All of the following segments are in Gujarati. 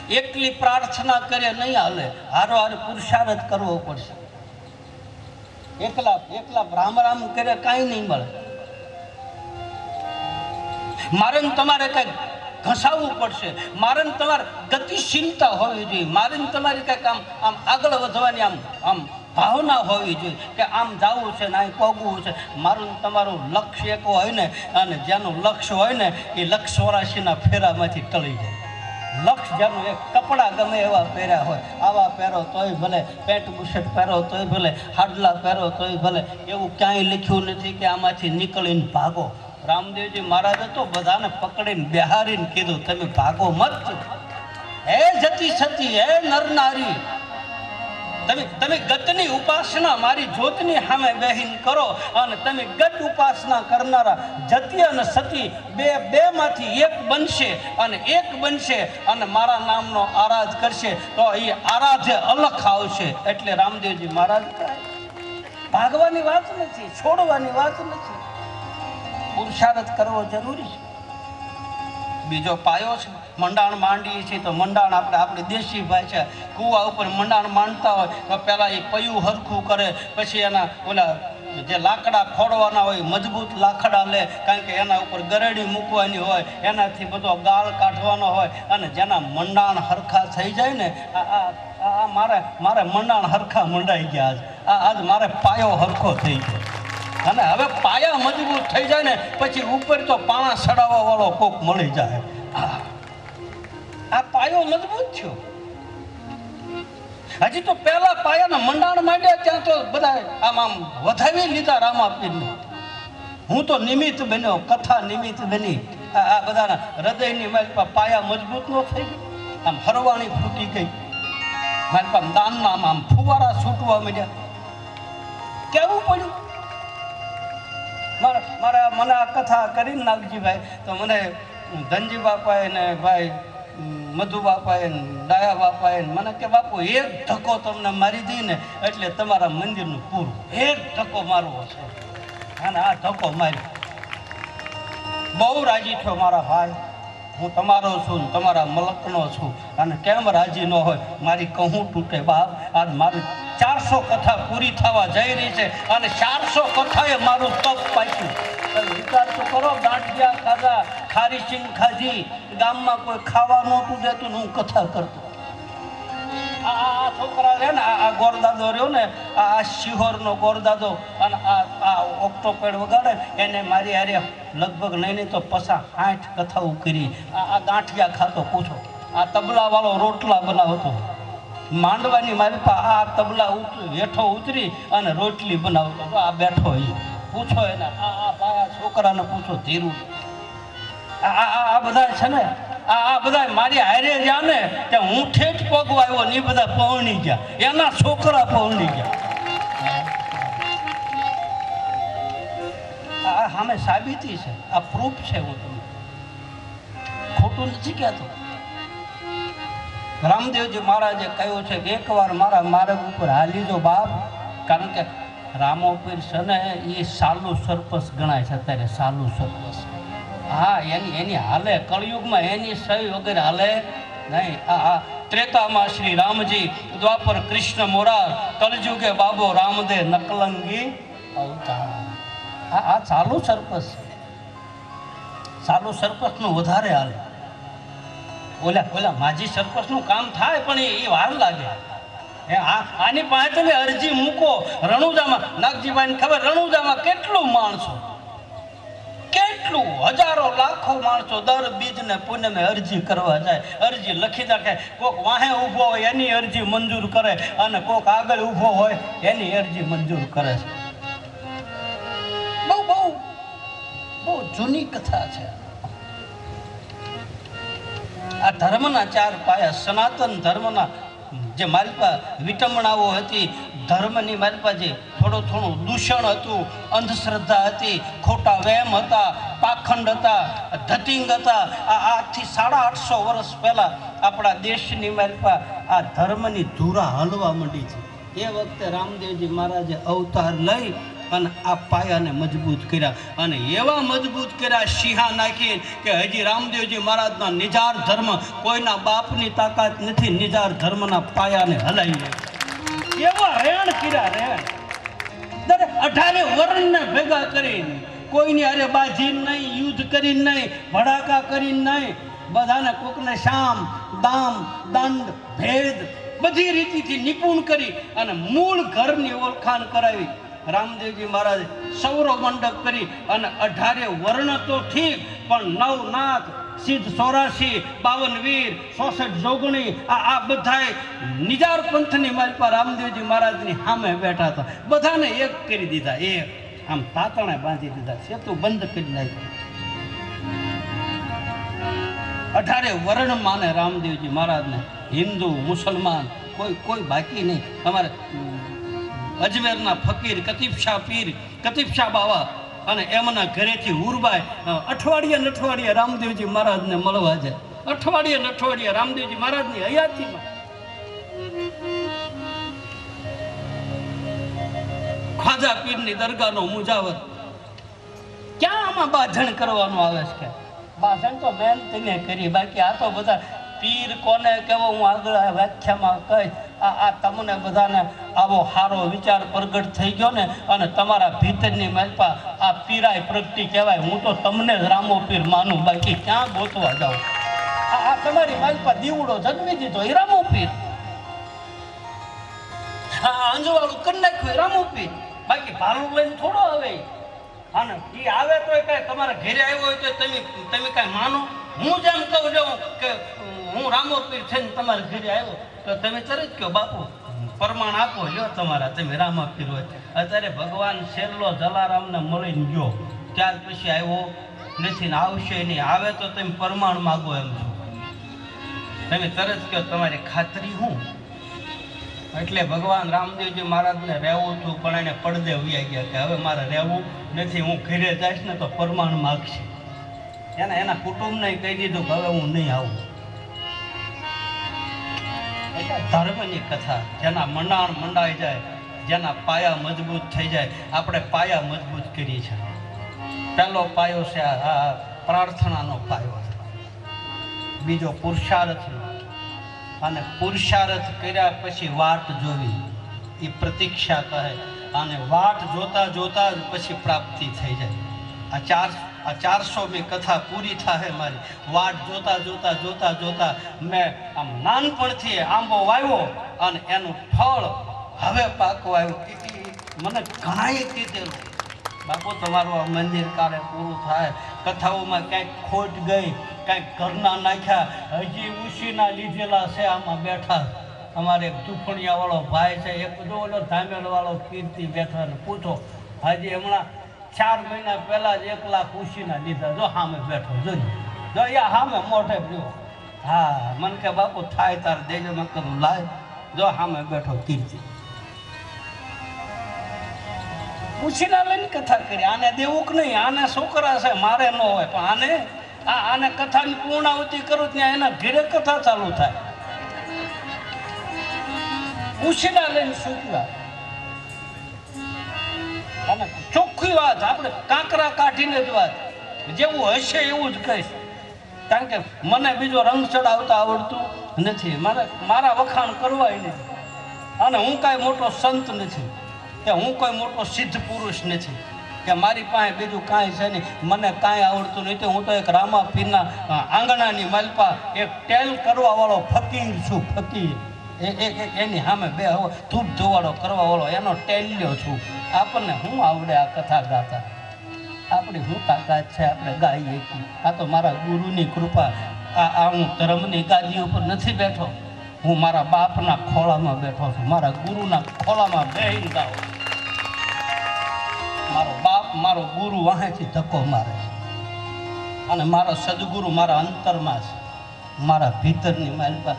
એકલી પ્રાર્થના કરે નહીં હાલે, હારો હારે પુરુષાર્થ કરવો પડશે. એકલા રામ રામ કરે કાંઈ નહીં મળે. મારે તમારે કંઈક ઘસાવવું પડશે, મારે તમારે ગતિશીલતા હોવી જોઈએ, મારે તમારી કંઈક આમ આગળ વધવાની આમ ભાવના હોવી જોઈએ કે આમ જવું છે ને અહીં પગવું છે. મારું તમારું લક્ષ્ય એક હોય ને, અને જેનું લક્ષ્ય હોય ને એ લક્ષ 84ના ફેરામાંથી ટળી જાય. લક્ષ જેનું એક કપડાં ગમે એવા પહેર્યા હોય, આવા પહેરો તોય ભલે, પેન્ટ બુશર્ટ પહેરો તોય ભલે, હાડલા પહેરો તોય ભલે, એવું ક્યાંય લખ્યું નથી કે આમાંથી નીકળીને ભાગો. રામદેવજી મહારાજે તો બધાને પકડીને બેહારીને કીધું તમે ભાગો મત. હે જતી સતી, હે નર નારી, તમે ગતની ઉપાસના મારી જ્યોતની સામે બેહીને કરો, અને તમે ગત ઉપાસના કરનારા જતી અને સતી બે માંથી એક બનશે, અને એક બનશે અને મારા નામનો આરાધ કરશે તો એ આરાધે અલખ આવશે. એટલે રામદેવજી મહારાજ ભાગવાની વાત નથી, છોડવાની વાત નથી, પુરુષાર્થ કરવો જરૂરી છે. બીજો પાયો છે મંડાણ માંડીએ છીએ તો મંડાણ આપણી દેશી ભાષા કૂવા ઉપર મંડાણ માંડતા હોય તો પહેલાં એ પૈયું હરખું કરે, પછી એના ઓલા જે લાકડા ખોડવાના હોય મજબૂત લાકડા લે, કારણ કે એના ઉપર ગરેડી મૂકવાની હોય, એનાથી બધો ગાળ કાઢવાનો હોય, અને જેના મંડાણ હરખા થઈ જાય ને, મારે મંડાણ હરખા મંડાઈ ગયા, આજ મારે પાયો હરખો થઈ ગયો. અને હવે પાયા મજબૂત થઈ જાય ને પછી ઉપર તો પાણા સડાવવા વાળો કોક મળી જાય. આ પાયો મજબૂત થયો. હજી તો પહેલા પાયાના મંડાણ માંડ્યા ત્યાં તો બધા આમ વધાવી લીધા રામાપીરને. હું તો નિમિત્ત બન્યો, કથા નિમિત્ત બની. આ બધાના હૃદયની મારી પાયા મજબૂત ન થઈ ગઈ, આમ હરવાણી ફૂટી ગઈ, મારી પાસે દાનમાં આમ ફુવારા છૂટવા માંડ્યા. કેવું પડ્યું મને આ કથા કરીને નાગજીભાઈ, તો મને ધનજી બાપાએ ને ભાઈ મધુ બાપાએ ડાયા બાપાએ મને કે બાપુ એક ધક્કો તમને મારી દઈ ને એટલે તમારા મંદિરનું પૂરું, એક ધક્કો મારવો છે. અને આ ધક્કો માર્યો. બહુ રાજી થયો મારા ભાઈ, હું તમારો છું, તમારા મલકનો છું, અને કેમ રાજી ન હોય, મારી કહું તૂટે બાપ. આજ મારી 400 કથા પૂરી થવા જઈ રહી છે, અને 400 કથાએ મારું તપ પાક્યું. વિચાર તો કરો, ગાંઠિયા ખાધા, ખારી સિંગ ખાધી, ગામમાં કોઈ ખાવા નહોતું દેતું ને હું કથા કરતો. આ છોકરા રહે ને, આ ગોરદાદો રહ્યો ને, આ શિહોરનો ગોરદાદો, અને આ ઓક્ટોપેડ વગાડે, એને મારી હારે લગભગ નહીં તો 50-60 કથાઓ કરી. આ ગાંઠિયા ખાતો પૂછો, આ તબલા વાળો રોટલા બનાવતો, માંડવાની મારી પાસે આ તબલા હેઠો ઉતરી અને રોટલી બનાવતો. આ બેઠો એ પૂછો એને, આ બાયા છોકરાને પૂછો ધીરું. આ બધા છે ને, આ બધા મારી હારે ગયા ને કે હું ઠેઠ પગવા આવ્યો ને એ બધા પહોંચી ગયા, એના છોકરા પહોંચી ગયા. આ સામે સાબિતી છે, આ પ્રૂફ છે. હું તમને ખોટું નથી કહેતો. રામદેવજી મહારાજે કહ્યું છે કે એકવાર મારા માર્ગ ઉપર હાલી જો બાપ, કારણ કે રામોપીર છે ને એ સાલુ સરપસ ગણાય છે અત્યારે, સાલુ સરપસ. હા, એની હાલે કળયુગમાં એની સહી વગેરે હાલે નહીં. આ ત્રેતામાં શ્રી રામજી, દ્વાપર કૃષ્ણ મોરાર, કલયુગે બાબો રામદેવ નકલંગી અવતાર. આ સાલુ સરપસ છે. સાલુ સરપસનું વધારે હાલે. ઓલા માજી સરપસનું કામ થાય પણ એ વાર લાગે. આની પાસે તમે અરજી મૂકો. રણુજામાં નાગજીભાઈને ખબર, રણુજામાં કેટલું માણસો, કેટલું હજારો લાખો માણસો દર બીજ ને પૂનમે અરજી કરવા જાય, અરજી લખી નાખે. કોક વાહે ઊભો હોય એની અરજી મંજૂર કરે, અને કોક આગળ ઊભો હોય એની અરજી મંજૂર કરે છે. બહુ જૂની કથા છે. આ ધર્મના 4 પાયા, સનાતન ધર્મના જે મારી પાસે વિટમણાઓ હતી, ધર્મની મારી પાસે થોડું દૂષણ હતું, અંધશ્રદ્ધા હતી, ખોટા વહેમ હતા, પાખંડ હતા, ધતિંગ હતા. આજથી 850 વર્ષ પહેલાં આપણા દેશની મારી પાસે આ ધર્મની ધૂરા હલવા માંડી છે. એ વખતે રામદેવજી મહારાજે અવતાર લઈ અને આ પાયાને મજબૂત કર્યા અને એવા મજબૂત કર્યા શિહા નાખીને કે હજી રામદેવજી મહારાજના નિજાર ધર્મ કોઈના બાપની તાકાત નથી નિજાર ધર્મના પાયાને હલાવી લે એવા રેણ કર્યા રેણ દરે 18 વર્ણને ભેગા કરીને કોઈની અરે બાજી નહીં યુદ્ધ કરીને નહીં ભડાકા કરીને નહીં બધાને કોકને શામ દામ દંડ ભેદ બધી રીતિથી નિપુણ કરી અને મૂળ ઘરની ઓળખાણ કરાવી રામદેવજી મહારાજ સૌર મંડપ કરી અને 18 વર્ણ તો ઠીક પણ 9 નાથ સિદ્ધ 84 52 વીર 64 જોગણી આ બધાએ નિજાર પંથની માલપા રામદેવજી મહારાજની સામે બેઠા હતા બધાને એક કરી દીધા એક આમ તાતણે બાંધી દીધા સેતુ બંધ કરી નાખ્યું 18 વર્ણ માને રામદેવજી મહારાજને હિન્દુ મુસલમાન કોઈ બાકી નહીં અમારે અજમેરના ફકીર કતીફશાહ પીર કતીફશાહ બાવા અને એમના ઘરેથી ઉરબાઈ અઠવાડિયે રામદેવજી મહારાજને મળવા જાય અઠવાડિયે રામદેવજી મહારાજની હયાતીમાં ખ્વાજા પીરની દરગાહનો મુજાવર ક્યાં આમાં બાંધણ કરવાનું આવે છે બાંધણ તો બેન તમે કરી બાકી આ તો બધા પીર કોને કેવો હું આગળ વ્યાખ્યામાં કહી આ તમને બધાને આવો સારો વિચાર પ્રગટ થઈ ગયો ને અને તમારા ભીતરની માલપા આ પીરાય પ્રગટી કહેવાય હું તો તમને જ રામો પીર માનું બાકી ક્યાં ગોતવા જાઉં આ તમારી માલપા દીવડો જન્મી દીધો એ રામો પીર હા અંજવાળું કરી નાખ્યું રામો પીર બાકી ભારું લઈને થોડો આવે અને એ આવે તો કઈ તમારા ઘરે આવ્યો હોય તો તમે કઈ માનો હું જેમ કહું છું કે હું રામો પીર થઈને તમારા ઘરે આવ્યો તો તમે તરત કહો બાપુ પ્રમાણ આપો લ્યો તમારા તમે રામા પીર હોય અત્યારે ભગવાન શેરલો જલારામને મળીને ગયો ત્યાર પછી આવ્યો નથી ને આવશે નહીં આવે તો તમે પ્રમાણ માગો એમ છો તમે તરત કહો તમારી ખાતરી હું એટલે ભગવાન રામદેવજી મહારાજને રહેવું હતું પણ એને પડદે વ્યા ગયા કે હવે મારે રહેવું નથી હું ઘરે જઈશ ને તો પ્રમાણ માગશે એના કુટુંબને કહી દીધું કે હવે હું નહીં આવું ધર્મની કથા જેના મંડાણ મંડાઈ જાય જેના પાયા મજબૂત થઈ જાય આપણે પાયા મજબૂત કરીએ છીએ પહેલો પાયો છે આ પ્રાર્થનાનો પાયો છે બીજો પુરુષાર્થ અને પુરુષાર્થ કર્યા પછી વાટ જોવી એ પ્રતીક્ષા કહે અને વાટ જોતા જોતા જ પછી પ્રાપ્તિ થઈ જાય આ 400મી કથા પૂરી થાય મારી વાટ જોતા જોતા જોતા જોતા મેં આમ નાનપણથી આંબો વાવ્યો અને એનું ફળ હવે પાકવા આવ્યું મને ઘણાએ કીધેલું બાપુ તમારું આ મંદિર કાલે પૂરું થાય કથાઓમાં ક્યાંક ખોટ ગઈ કાંઈક ઘરના નાખ્યા હજી ઉશીના લીધેલા છે આમાં બેઠા અમારે એક ઝૂંપડિયાવાળો ભાઈ છે એક જો ઓલો ધામેલવાળો કીર્તિ બેઠા ને પૂછો હજી હમણાં 4 મહિના પહેલાં જ 1 લાખ ઉશીના લીધા જો સામે બેઠો જોજો જો અહીંયા સામે મોઢે જો હા મને કે બાપુ થાય તાર દેજો મેં કરું લાય જો સામે બેઠો કીર્તિ ઉશીના લઈને કથા કરી આને દેવું કે નહીં આને છોકરા છે મારે ન હોય પણ આને કથાની પૂર્ણાવૃત્તિ કરું ત્યાં એના ઘરે કથા ચાલુ થાય ઉશીના લઈને સૂકવા અને ચોખ્ખી વાત આપણે કાંકરા કાઢીને જ વાત જેવું હશે એવું જ કહીશ કારણ કે મને બીજો રંગ ચડાવતા આવડતું નથી મારા વખાણ કરવાય નહીં અને હું કાંઈ મોટો સંત નથી કે હું કોઈ મોટો સિદ્ધ પુરુષ નથી કે મારી પાસે બીજું કાંઈ છે નહીં મને કાંઈ આવડતું નથી હું તો એક રામા પીરના આંગણાની માલપા એક ટેલ કરવાવાળો ફકીર છું ફકીર એની સામે બે ધૂપ ધોવાળો કરવાવાળો એનો ટેલ્યો છું આપણને શું આવડે આ કથા ગાતા આપણી શું તાકાત છે આપણે ગાઈએ આ તો મારા ગુરુની કૃપા આ હું ધર્મની ગાદી ઉપર નથી બેઠો હું મારા બાપના ખોળામાં બેઠો છું મારા ગુરુના ખોળામાં બેહીને ગાઉં મારો બાપ મારો ગુરુ વાહેથી ધક્કો મારે અને મારો સદગુરુ મારા અંતરમાં છે મારા ભીતરની માલપા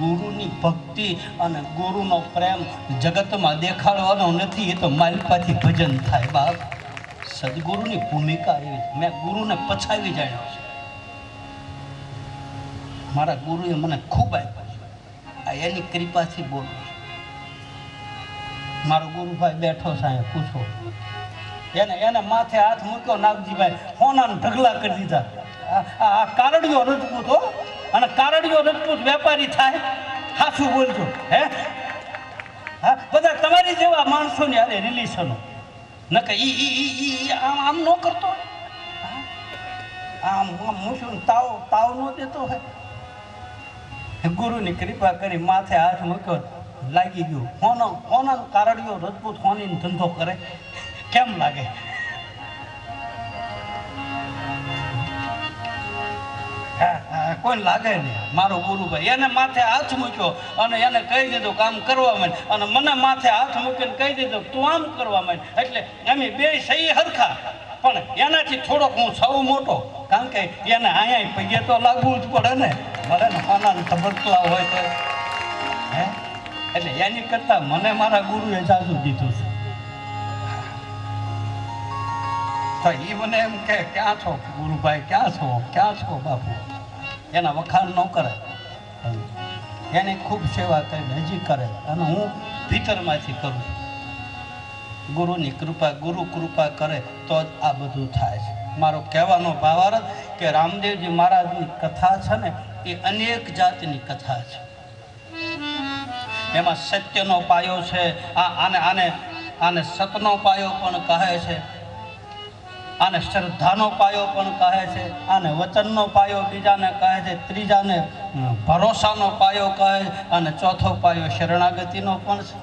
ગુરુની ભક્તિ અને ગુરુનો પ્રેમ જગતમાં દેખાડવાનો નથી એ તો માલપાથી ભજન થાય બાપ સદગુરુની ભૂમિકા એવી મેં ગુરુને પછાવી જાણ્યો છે મારા ગુરુએ મને ખૂબ આપ્યા છે આ એની કૃપાથી બોલું છું મારો ગુરુભાઈ બેઠો છે અહીંયા પૂછો એને માથે હાથ મૂક્યો નાગજીભાઈ, સોનાના ઢગલા કરી દીધા. આ કારડિયો રજપૂત હો, અને કારડિયો રજપૂત વેપારી થાય. સાચું બોલજો હે. હા, બધા તમારી જેવા માણસોની હારે રિલેશનો. નકે ઈ આમ ન કરતો હોય. આમ મૂછું તાવ ન દેતો હોય. ગુરુની કૃપા કરી માથે હાથ મૂક્યો, લાગી ગયું. હોનો કારડિયો રજપૂત હોની ધંધો કરે કેમ લાગે? કોઈ લાગે નહીં. મારો ગુરુભાઈ એને માથે હાથ મૂક્યો અને એને કહી દીધું કામ કરવા માંડ, અને મને માથે હાથ મૂકીને કહી દીધું તું આમ કરવા માંડ. એટલે અમે બે સહી હરખા, પણ એનાથી થોડોક હું સૌ મોટો, કારણ કે એને અહીંયા પગે તો લાગવું જ પડે ને. ભલે ને પાના તબકલા હોય તો હે, એટલે એની કરતા મને મારા ગુરુએ જાજુ દીધું છે. તો એ મને એમ કે ક્યાં છો ગુરુભાઈ, ક્યાં છો બાપુ? એના વખાણ ન કરે, એની ખૂબ સેવા કરી, હજી કરે, અને હું ભીતરમાંથી કરું. ગુરુની કૃપા, ગુરુ કૃપા કરે તો જ આ બધું થાય છે. મારો કહેવાનો ભાવાર્થ કે રામદેવજી મહારાજની કથા છે ને એ અનેક જાતની કથા છે. એમાં સત્યનો પાયો છે, આને સતનો પાયો પણ કહે છે, આને શ્રદ્ધાનો પાયો પણ કહે છે, આને વચનનો પાયો બીજાને કહે છે, ત્રીજાને ભરોસાનો પાયો કહે છે, અને ચોથો પાયો શરણાગતિનો પણ છે.